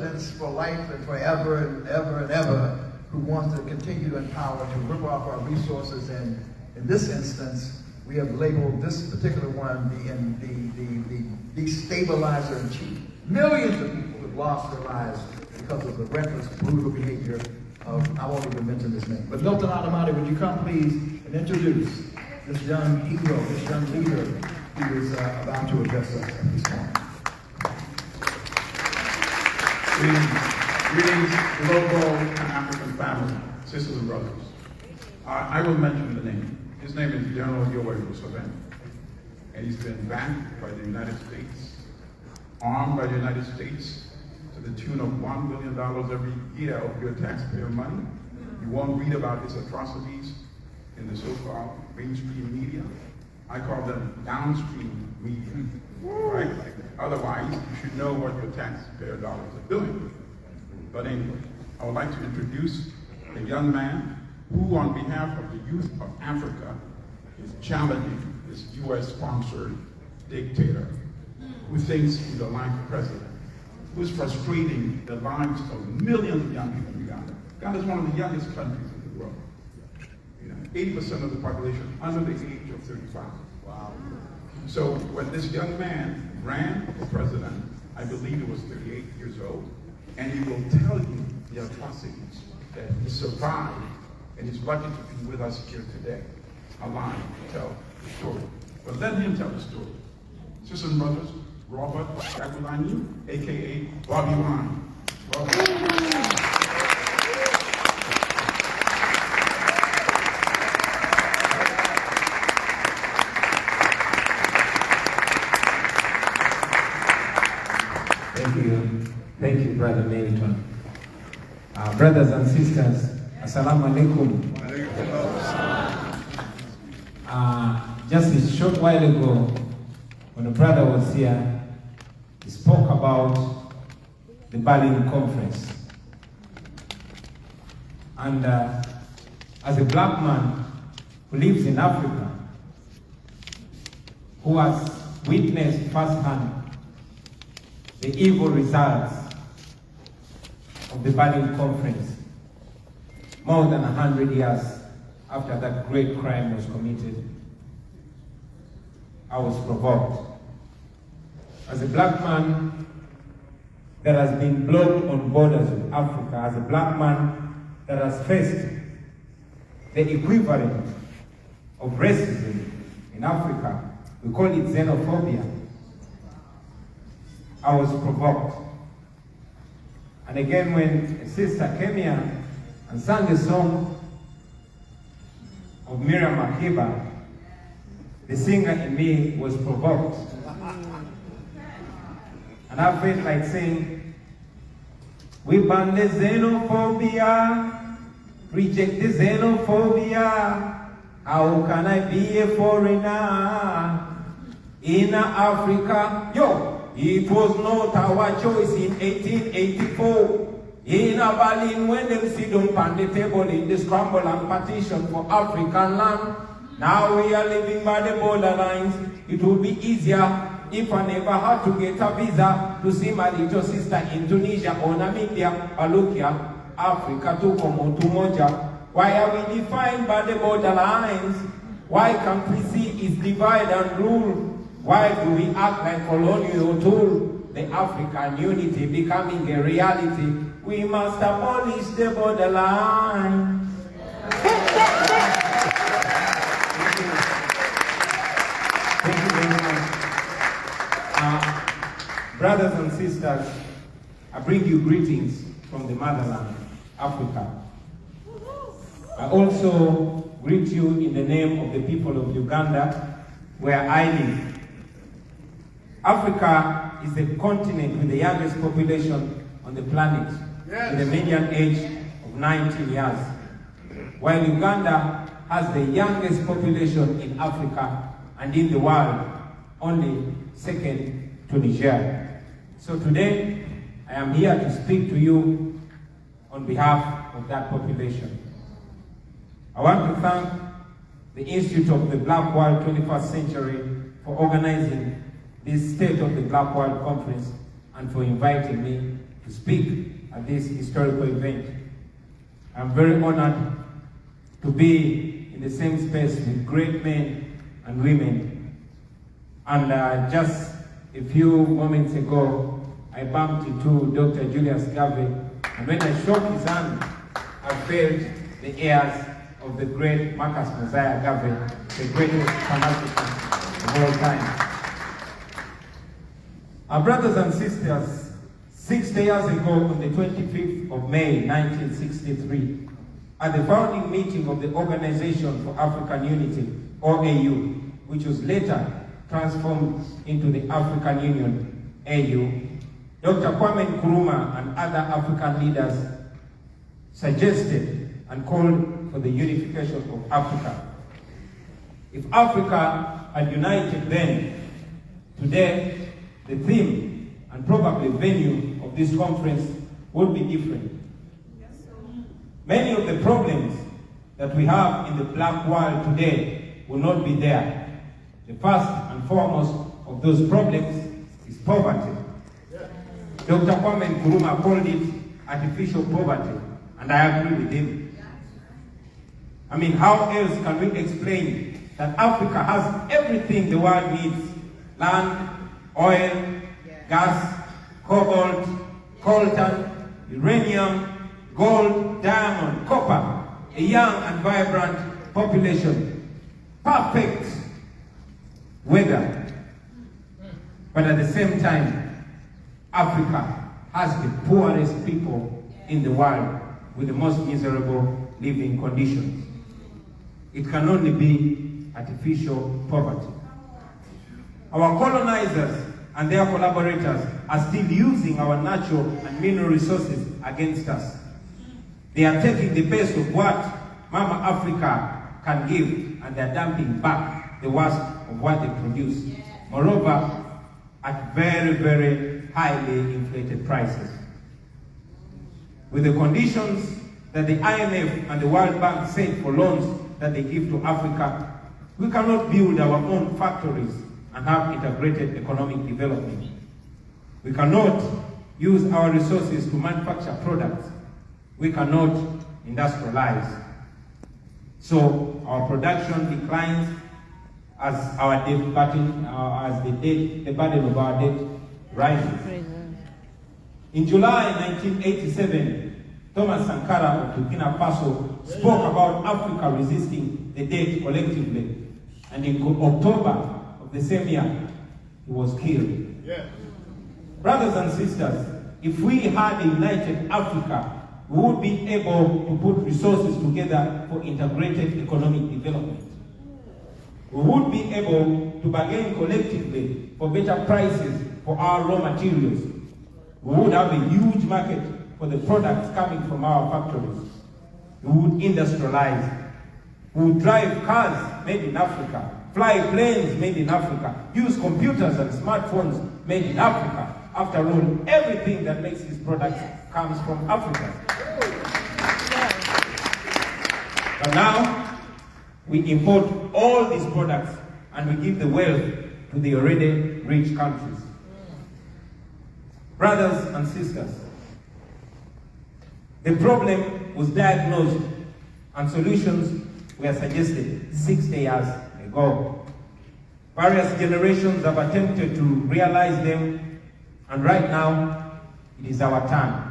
presidents for life and forever and ever and ever who wants to continue to empower, to rip off our resources. And in this instance, we have labeled this particular one the destabilizer in chief. Millions of people have lost their lives because of the reckless, brutal behavior of, I won't even mention his name. But Milton Adamati, would you come please and introduce this young hero, this young leader who is about to address us at this point. Greetings, global and African family, sisters and brothers. I will mention the name. His name is General Yoweri Museveni, and he's been backed by the United States, armed by the United States to the tune of $1 billion every year of your taxpayer money. You won't read about his atrocities in the so-called mainstream media. I call them downstream media, right? Otherwise, you should know what your taxpayer dollars are doing. But anyway, I would like to introduce a young man who, on behalf of the youth of Africa, is challenging this US-sponsored dictator who thinks he's a life president, who is frustrating the lives of millions of young people in Uganda. Uganda is one of the youngest countries in the world. 80% of the population under the age of 35. Wow. So when this young man ran for president, I believe he was 38 years old, and he will tell you the atrocities that he survived, and he's lucky to be with us here today, alive to tell the story. But let him tell the story. Sisters and brothers, Robert Yakulani, aka Bobi Wine. Thank you, Brother Meriton. Brothers and sisters, Assalamu alaikum. Just a short while ago, when a brother was here, he spoke about the Berlin Conference. And as a black man who lives in Africa, who has witnessed firsthand the evil results of the Berlin Conference, more than 100 years after that great crime was committed, I was provoked. As a black man that has been blocked on borders with Africa, as a black man that has faced the equivalent of racism in Africa, we call it xenophobia, I was provoked. And again, when a sister came here and sang a song of Miriam Makeba, the singer in me was provoked. And I felt like saying, we ban the xenophobia, reject the xenophobia. How can I be a foreigner in Africa? Yo! It was not our choice in 1884. In Berlin, when they sit down on the table in the scramble and partition for African land, now we are living by the borderlines. It would be easier if I never had to get a visa to see my little sister in Tunisia or Namibia or look here, Africa to come to Moja. Why are we defined by the borderlines? Why can't we see is divide and rule? Why do we act like colonial tool? The African unity becoming a reality. We must abolish the borderline. Thank you very much. Brothers and sisters, I bring you greetings from the motherland, Africa. I also greet you in the name of the people of Uganda, where I live. Africa is the continent with the youngest population on the planet, with a median age of 19 years, while Uganda has the youngest population in Africa and in the world, only second to Niger. So today, I am here to speak to you on behalf of that population. I want to thank the Institute of the Black World 21st Century for organizing this State of the Black World Conference and for inviting me to speak at this historical event. I'm very honored to be in the same space with great men and women. And just a few moments ago, I bumped into Dr. Julius Garvey, and when I shook his hand, I felt the airs of the great Marcus Mosiah Garvey, the greatest Pan-African of all time. Our brothers and sisters, 60 years ago, on the 25th of May, 1963, at the founding meeting of the Organization for African Unity, OAU, which was later transformed into the African Union, AU, Dr. Kwame Nkrumah and other African leaders suggested and called for the unification of Africa. If Africa had united then, today, the theme and probably venue of this conference would be different. Many of the problems that we have in the black world today will not be there. The first and foremost of those problems is poverty. Dr. Kwame Nkrumah called it artificial poverty, and I agree with him. I mean, how else can we explain that Africa has everything the world needs? Land, oil, gas, cobalt, coltan, uranium, gold, diamond, copper, a young and vibrant population, perfect weather. But at the same time, Africa has the poorest people in the world with the most miserable living conditions. It can only be artificial poverty. Our colonizers and their collaborators are still using our natural and mineral resources against us. They are taking the best of what Mama Africa can give, and they're dumping back the worst of what they produce. Moreover, at very, very highly inflated prices. With the conditions that the IMF and the World Bank set for loans that they give to Africa, we cannot build our own factories and have integrated economic development. We cannot use our resources to manufacture products. We cannot industrialize. So our production declines as our debt burden, the burden of our debt rises. In July 1987, Thomas Sankara of Burkina Faso spoke about Africa resisting the debt collectively. And in October of the same year, he was killed. Yeah. Brothers and sisters, if we had a united Africa, we would be able to put resources together for integrated economic development. We would be able to bargain collectively for better prices for our raw materials. We would have a huge market for the products coming from our factories. We would industrialize. We would drive cars made in Africa, fly planes made in Africa, use computers and smartphones made in Africa. After all, everything that makes these products comes from Africa. But now, we import all these products and we give the wealth to the already rich countries. Brothers and sisters, the problem was diagnosed and solutions were suggested 60 years ago. Various generations have attempted to realize them, and right now, it is our turn.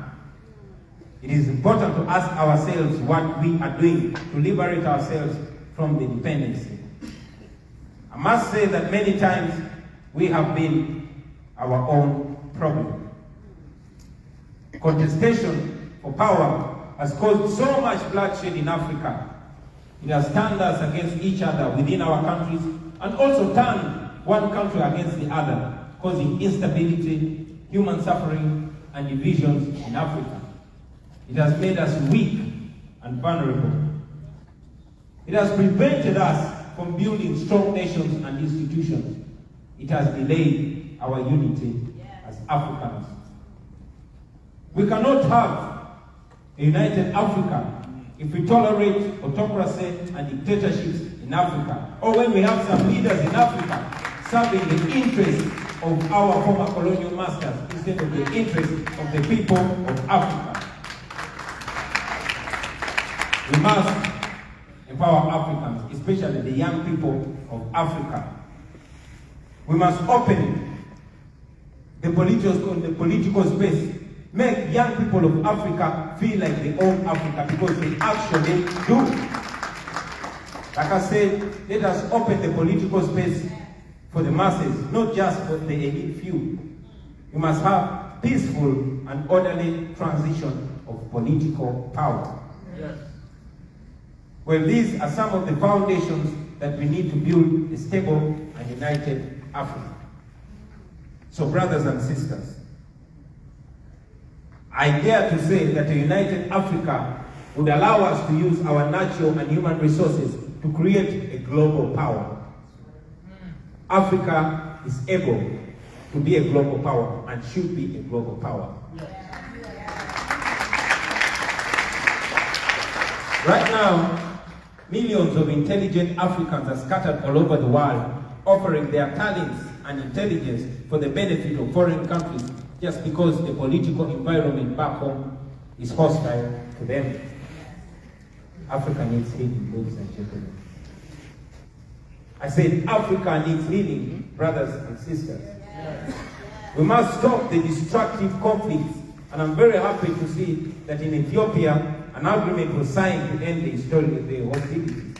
It is important to ask ourselves what we are doing to liberate ourselves from the dependency. I must say that many times we have been our own problem. Contestation for power has caused so much bloodshed in Africa. It has turned us against each other within our countries and also turned one country against the other, causing instability, human suffering, and divisions in Africa. It has made us weak and vulnerable. It has prevented us from building strong nations and institutions. It has delayed our unity as Africans. We cannot have a united Africa if we tolerate autocracy and dictatorships in Africa, or when we have some leaders in Africa serving the interests of our former colonial masters instead of the interests of the people of Africa. We must empower Africans, especially the young people of Africa. We must open the political space, make young people of Africa feel like they own Africa, because they actually do. Like I said, let us open the political space for the masses, not just for the elite few. We must have peaceful and orderly transition of political power. Yes. Well, these are some of the foundations that we need to build a stable and united Africa. So, brothers and sisters, I dare to say that a united Africa would allow us to use our natural and human resources to create a global power. Africa is able to be a global power and should be a global power. Right now, millions of intelligent Africans are scattered all over the world, offering their talents and intelligence for the benefit of foreign countries just because the political environment back home is hostile to them. Africa needs healing, ladies and gentlemen. I said Africa needs healing, brothers and sisters. We must stop the destructive conflicts, and I'm very happy to see that in Ethiopia, an agreement was signed to end the hostilities.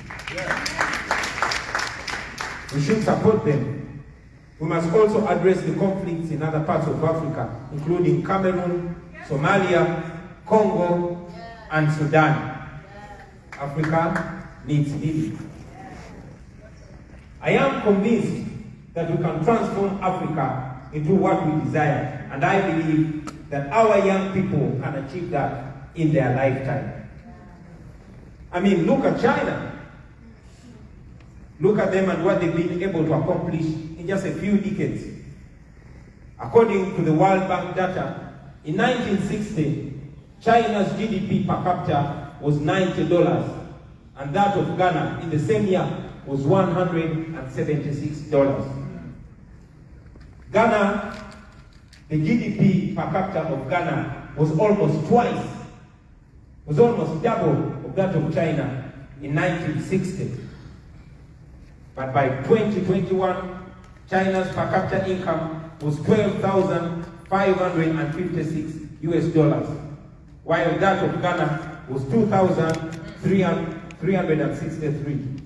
We should support them. We must also address the conflicts in other parts of Africa, including Cameroon, Somalia, Congo, and Sudan. Africa needs healing. I am convinced that we can transform Africa into what we desire, and I believe that our young people can achieve that in their lifetime. I mean, look at China. Look at them and what they've been able to accomplish in just a few decades. According to the World Bank data, in 1960, China's GDP per capita was $90, and that of Ghana in the same year was $176. Ghana, the GDP per capita of Ghana was almost twice, was almost double of that of China in 1960. But by 2021, China's per capita income was $12,556, while that of Ghana was $2,363.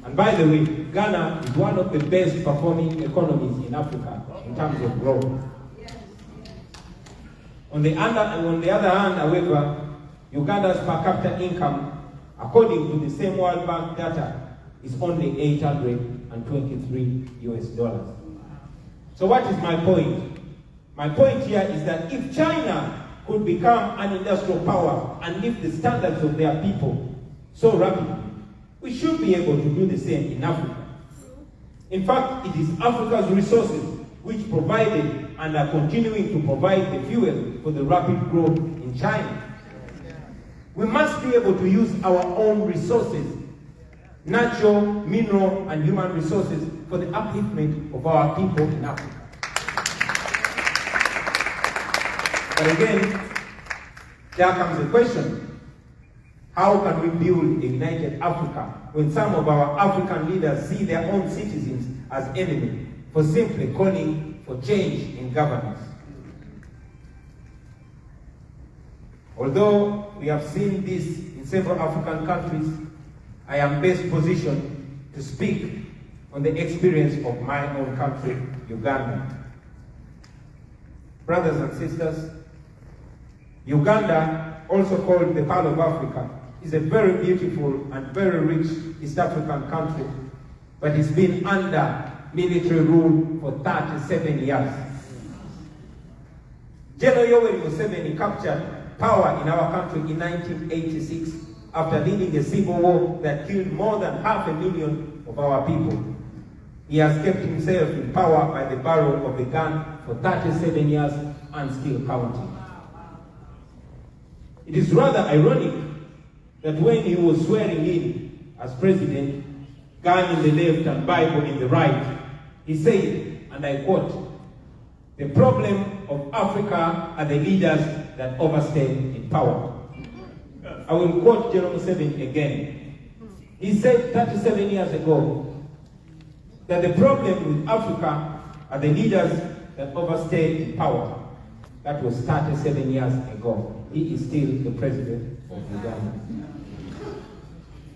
And by the way, Ghana is one of the best performing economies in Africa in terms of growth. On the other hand, however, Uganda's per capita income, according to the same World Bank data, is only $823. So what is my point? My point here is that if China could become an industrial power and lift the standards of their people so rapidly, we should be able to do the same in Africa. In fact, it is Africa's resources which provided and are continuing to provide the fuel for the rapid growth in China. We must be able to use our own resources, natural, mineral, and human resources, for the upliftment of our people in Africa. But again, there comes a question. How can we build a united Africa when some of our African leaders see their own citizens as enemies for simply calling for change in governance? Although we have seen this in several African countries, I am best positioned to speak on the experience of my own country, Uganda. Brothers and sisters, Uganda, also called the Pearl of Africa, is a very beautiful and very rich East African country, but it's been under military rule for 37 years. General Yoweri Museveni captured power in our country in 1986 after leading a civil war that killed more than 500,000 of our people. He has kept himself in power by the barrel of a gun for 37 years and still counting. It is rather ironic that when he was swearing in as president, gun in the left and Bible in the right, he said, and I quote, The problem of Africa are the leaders that overstay in power. I will quote General Museveni again. He said 37 years ago that the problem with Africa are the leaders that overstay in power. That was 37 years ago. He is still the president of Uganda.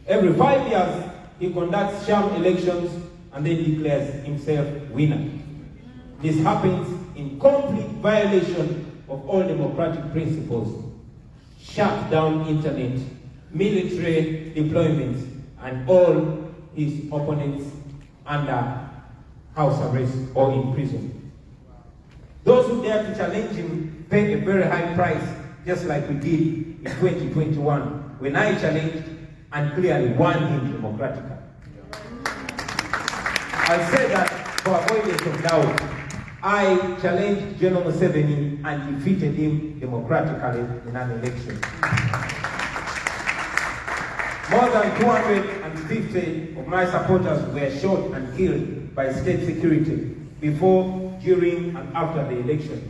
Every 5 years, he conducts sham elections and then declares himself winner. This happens in complete violation of all democratic principles. Shut down internet, military deployments, and all his opponents under house arrest or in prison. Those who dare to challenge him pay a very high price, just like we did in 2021, when I challenged and clearly won him democratically. I say that for avoidance of doubt. I challenged General Museveni and defeated him democratically in an election. More than 250 of my supporters were shot and killed by state security before, during, and after the election.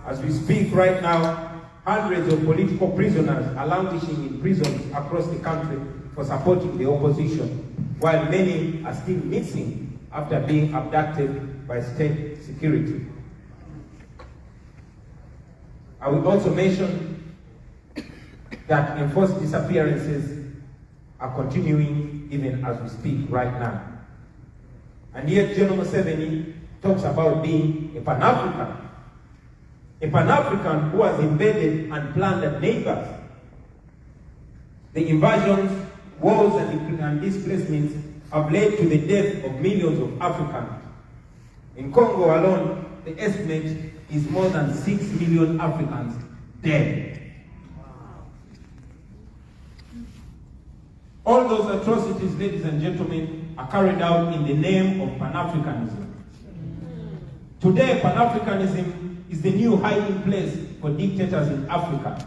As we speak right now, hundreds of political prisoners are languishing in prisons across the country for supporting the opposition, while many are still missing after being abducted by state security. I will also mention that enforced disappearances are continuing even as we speak right now. And yet General Museveni talks about being a Pan-African. A Pan-African who has invaded and plundered neighbors. The invasions, wars, and displacements have led to the death of millions of Africans. In Congo alone, the estimate is more than 6 million Africans dead. All those atrocities, ladies and gentlemen, are carried out in the name of Pan-Africanism. Today, Pan-Africanism is the new hiding place for dictators in Africa.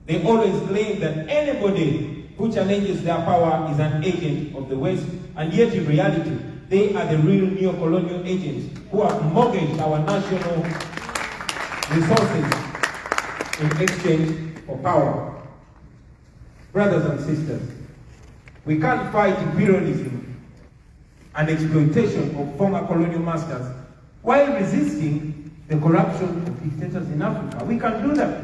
They always claim that anybody who challenges their power is an agent of the West, and yet in reality, they are the real neo-colonial agents who have mortgaged our national resources in exchange for power. Brothers and sisters, we can't fight imperialism and exploitation of former colonial masters while resisting the corruption of dictators in Africa. We can do that.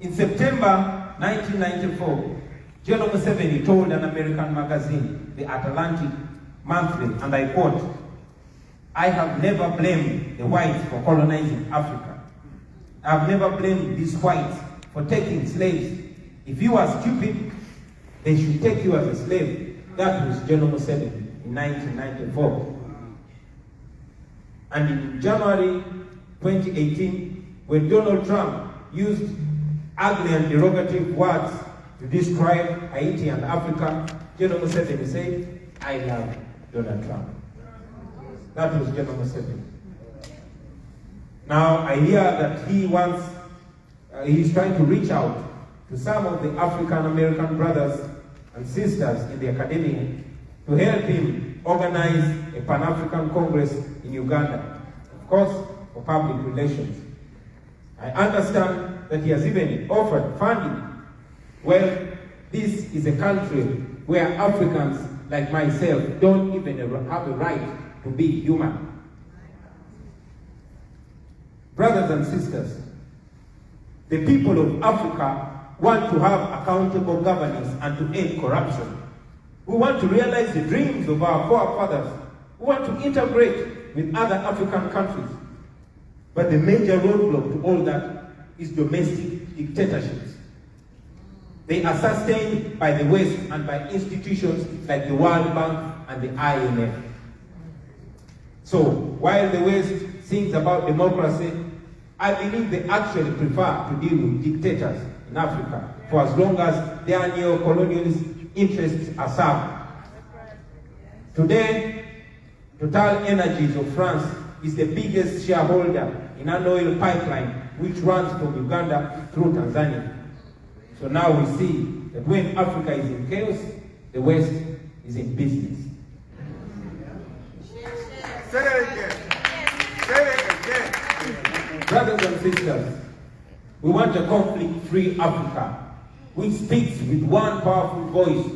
In September 1994, General Museveni told an American magazine, The Atlantic Monthly, and I quote, "I have never blamed the whites for colonizing Africa. I have never blamed these whites for taking slaves. If you are stupid, they should take you as a slave." That was General Museveni in 1994. And in January 2018, when Donald Trump used ugly and derogative words to describe Haiti and Africa, General Museveni said, "I love Donald Trump." That was General Museveni. Now I hear that he's trying to reach out to some of the African American brothers and sisters in the academia to help him organize a Pan-African Congress in Uganda, of course, for public relations. I understand that he has even offered funding. Well, this is a country where Africans like myself don't even have a right to be human. Brothers and sisters, the people of Africa want to have accountable governance and to end corruption. We want to realize the dreams of our forefathers. We want to integrate with other African countries. But the major roadblock to all that is domestic dictatorships. They are sustained by the West and by institutions like the World Bank and the IMF. So, while the West sings about democracy, I believe they actually prefer to deal with dictators in Africa for as long as their neo-colonialist interests are served. Today, Total Energies of France is the biggest shareholder in an oil pipeline which runs from Uganda through Tanzania. So now we see that when Africa is in chaos, the West is in business. Say it again. Say it again. Brothers and sisters, we want a conflict-free Africa which speaks with one powerful voice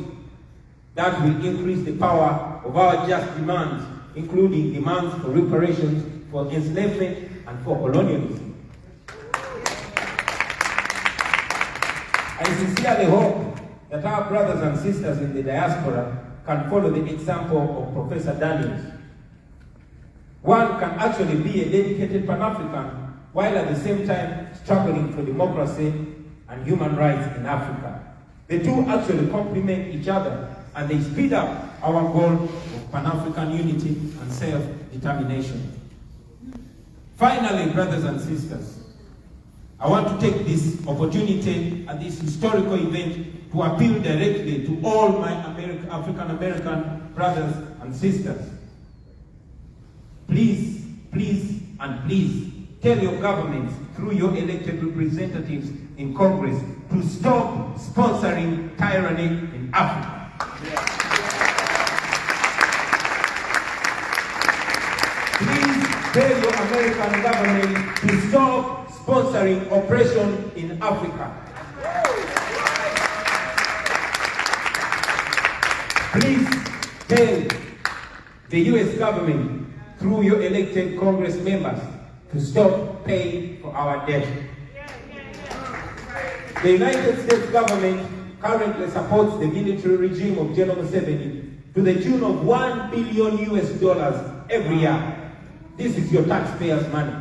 that will increase the power of our just demands, including demands for reparations, for enslavement, and for colonialism. I sincerely hope that our brothers and sisters in the diaspora can follow the example of Professor Daniels. One can actually be a dedicated Pan-African while at the same time struggling for democracy and human rights in Africa. The two actually complement each other and they speed up our goal of Pan-African unity and self-determination. Finally, brothers and sisters, I want to take this opportunity at this historical event to appeal directly to all my African-American brothers and sisters. Please, please, and please tell your governments through your elected representatives in Congress to stop sponsoring tyranny in Africa. Please tell your American government to stop sponsoring oppression in Africa. Please tell the US government through your elected Congress members to stop paying for our debt. The United States government currently supports the military regime of General Museveni to the tune of $1 billion every year. This is your taxpayers' money.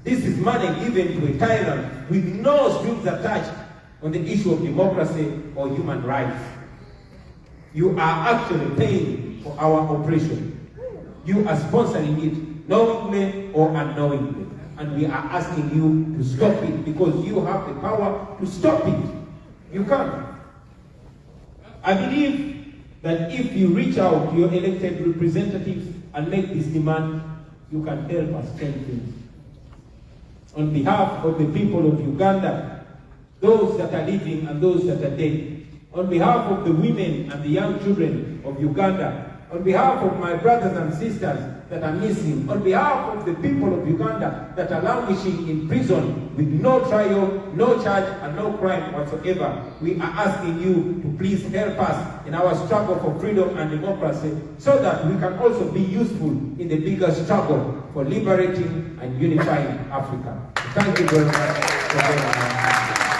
This is money given to a tyrant with no strings attached on the issue of democracy or human rights. You are actually paying for our oppression. You are sponsoring it knowingly or unknowingly. And we are asking you to stop it because you have the power to stop it. You can't. I believe that if you reach out to your elected representatives and make this demand, you can help us change things. On behalf of the people of Uganda, those that are living and those that are dead, on behalf of the women and the young children of Uganda, on behalf of my brothers and sisters that are missing, on behalf of the people of Uganda that are languishing in prison with no trial, no charge, and no crime whatsoever, we are asking you to please help us in our struggle for freedom and democracy so that we can also be useful in the bigger struggle for liberating and unifying Africa. Thank you very much for being here.